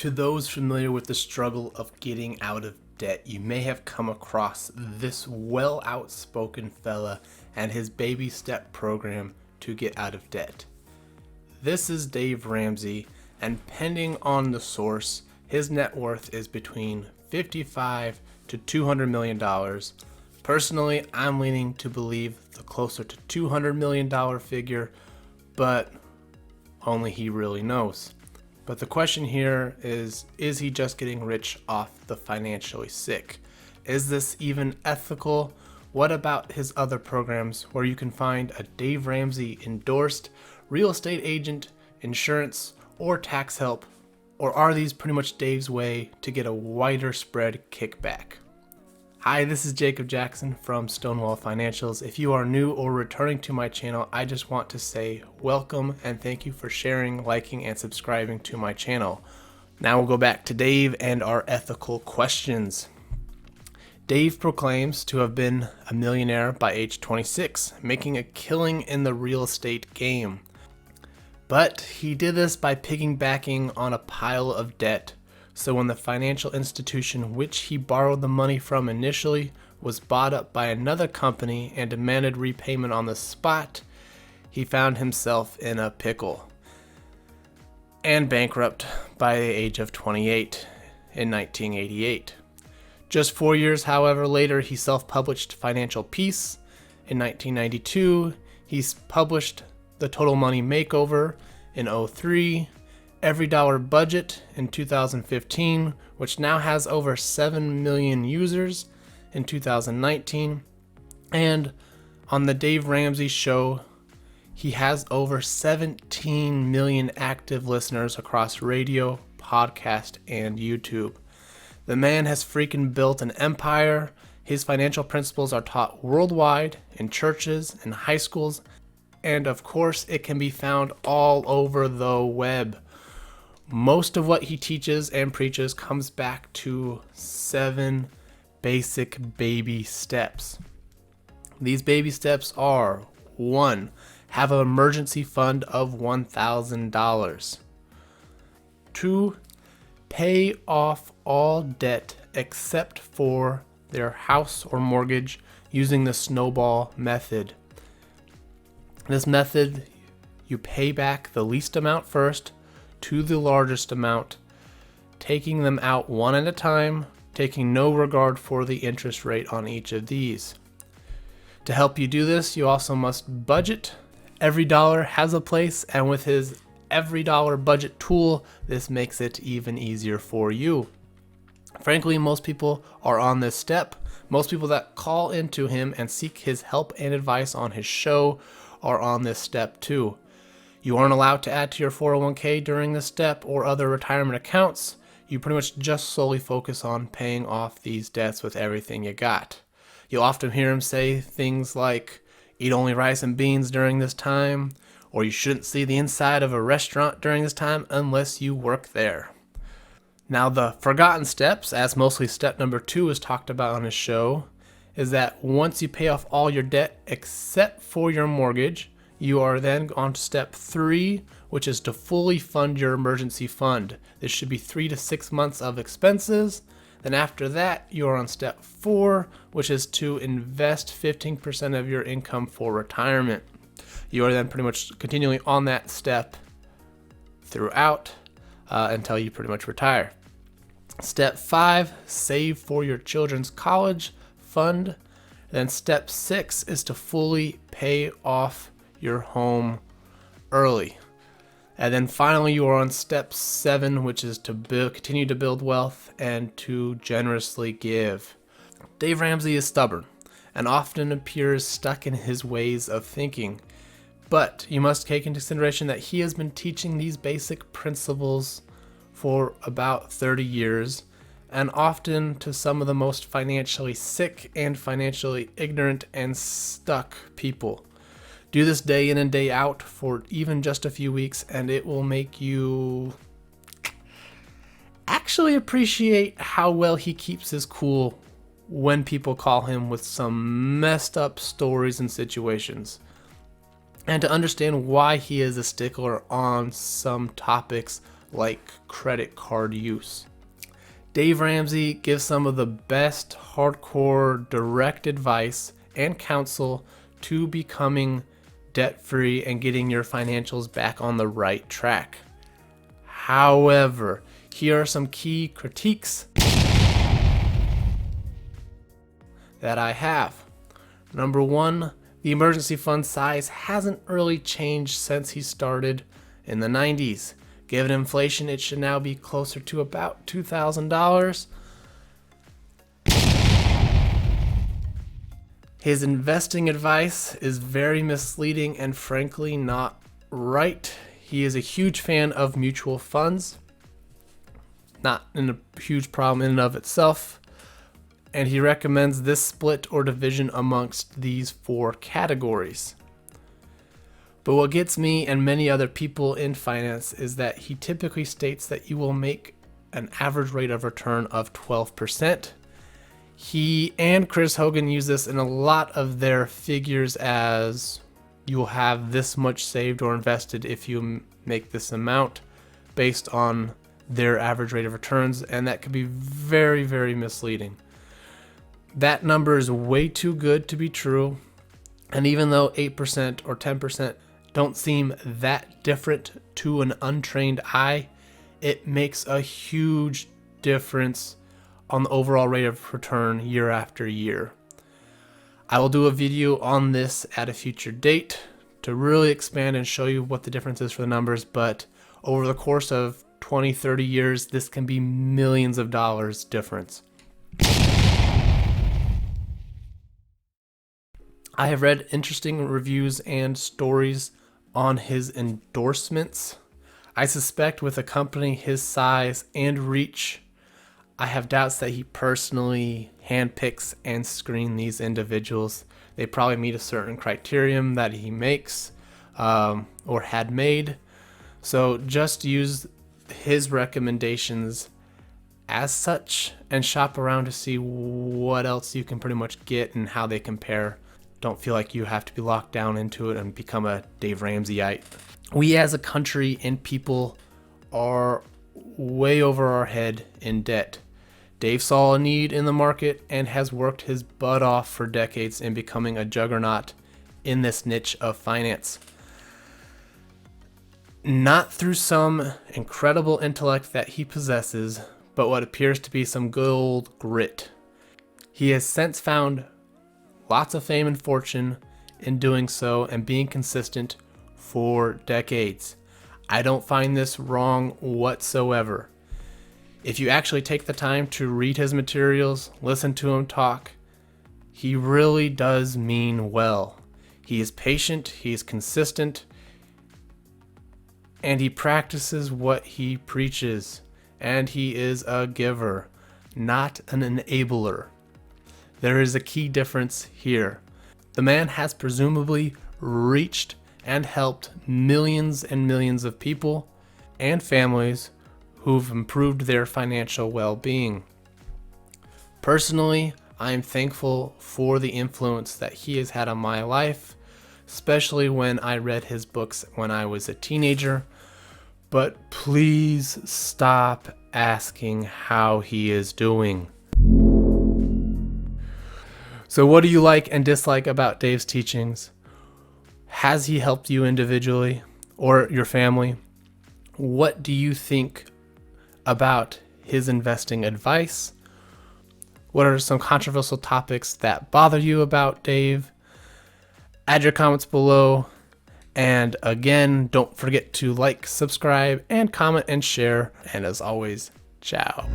To those familiar with the struggle of getting out of debt, you may have come across this well outspoken fella and his baby step program to get out of debt. This is Dave Ramsey, and depending on the source, his net worth is between $55 to $200 million. Personally, I'm leaning to believe the closer to $200 million figure, but only he really knows. But the question here is he just getting rich off the financially sick? Is this even ethical? What about his other programs where you can find a Dave Ramsey endorsed real estate agent, insurance, or tax help? Or are these pretty much Dave's way to get a wider spread kickback? Hi, this is Jacob Jackson from Stonewall Financials. If you are new or returning to my channel, I just want to say welcome and thank you for sharing, liking, and subscribing to my channel. Now we'll go back to Dave and our ethical questions. Dave proclaims to have been a millionaire by age 26, making a killing in the real estate game. But he did this by piggybacking on a pile of debt. So when the financial institution which he borrowed the money from initially was bought up by another company and demanded repayment on the spot, he found himself in a pickle and bankrupt by the age of 28 in 1988. Just 4 years, however, later, he self-published Financial Peace. In 1992, he's published The Total Money Makeover in 2003, Every Dollar Budget in 2015, which now has over 7 million users in 2019. And on the Dave Ramsey Show, he has over 17 million active listeners across radio, podcast, and YouTube. The man has freaking built an empire. His financial principles are taught worldwide in churches and high schools. And of course, it can be found all over the web. Most of what he teaches and preaches comes back to 7 basic baby steps. These baby steps are: 1. Have an emergency fund of $1,000. 2. Pay off all debt except for their house or mortgage using the Snowball method. This method, you pay back the least amount first to the largest amount, taking them out one at a time, taking no regard for the interest rate on each of these. To help you do this, you also must budget. Every dollar has a place, and with his Every Dollar Budget tool, this makes it even easier for you. Frankly, most people are on this step. Most people that call into him and seek his help and advice on his show are on this step too. You aren't allowed to add to your 401k during this step or other retirement accounts. You pretty much just solely focus on paying off these debts with everything you got. You'll often hear him say things like, eat only rice and beans during this time, or you shouldn't see the inside of a restaurant during this time unless you work there. Now, the forgotten steps, as mostly step number 2 is talked about on his show, is that once you pay off all your debt except for your mortgage, you are then on to step 3, which is to fully fund your emergency fund. This should be 3 to 6 months of expenses. Then after that, you are on step 4, which is to invest 15% of your income for retirement. You are then pretty much continually on that step throughout until you pretty much retire. Step 5, save for your children's college fund. Then step 6 is to fully pay off your home early. And then finally, you are on step 7, which is to continue to build wealth and to generously give. Dave Ramsey is stubborn and often appears stuck in his ways of thinking. But you must take into consideration that he has been teaching these basic principles for about 30 years, and often to some of the most financially sick and financially ignorant and stuck people. Do this day in and day out for even just a few weeks, and it will make you actually appreciate how well he keeps his cool when people call him with some messed up stories and situations. And to understand why he is a stickler on some topics like credit card use. Dave Ramsey gives some of the best hardcore direct advice and counsel to becoming debt-free and getting your financials back on the right track. However, here are some key critiques that I have. Number one, the emergency fund size hasn't really changed since he started in the 90s. Given inflation, it should now be closer to about $2,000. His investing advice is very misleading and frankly not right. He is a huge fan of mutual funds, not a huge problem in and of itself, and he recommends this split or division amongst these 4 categories. But what gets me and many other people in finance is that he typically states that you will make an average rate of return of 12%. He and Chris Hogan use this in a lot of their figures as you'll have this much saved or invested if you make this amount based on their average rate of returns, and that can be very, very misleading. That number is way too good to be true, and even though 8% or 10% don't seem that different to an untrained eye, it makes a huge difference on the overall rate of return year after year. I will do a video on this at a future date to really expand and show you what the difference is for the numbers, but over the course of 20, 30 years, this can be millions of dollars difference. I have read interesting reviews and stories on his endorsements. I suspect with a company his size and reach, I have doubts that he personally handpicks and screens these individuals. They probably meet a certain criterion that he makes or had made. So just use his recommendations as such and shop around to see what else you can pretty much get and how they compare. Don't feel like you have to be locked down into it and become a Dave Ramseyite. We as a country and people are way over our head in debt. Dave saw a need in the market and has worked his butt off for decades in becoming a juggernaut in this niche of finance. Not through some incredible intellect that he possesses, but what appears to be some good old grit. He has since found lots of fame and fortune in doing so and being consistent for decades. I don't find this wrong whatsoever. If you actually take the time to read his materials, listen to him talk, he really does mean well. He is patient, he is consistent, and he practices what he preaches. And he is a giver, not an enabler. There is a key difference here. The man has presumably reached and helped millions and millions of people and families who've improved their financial well-being. Personally, I am thankful for the influence that he has had on my life, especially when I read his books when I was a teenager. But please stop asking how he is doing. So what do you like and dislike about Dave's teachings? Has he helped you individually or your family? What do you think about his investing advice? What are some controversial topics that bother you about Dave? Add your comments below. And again, don't forget to like, subscribe, and comment and share. And as always, ciao.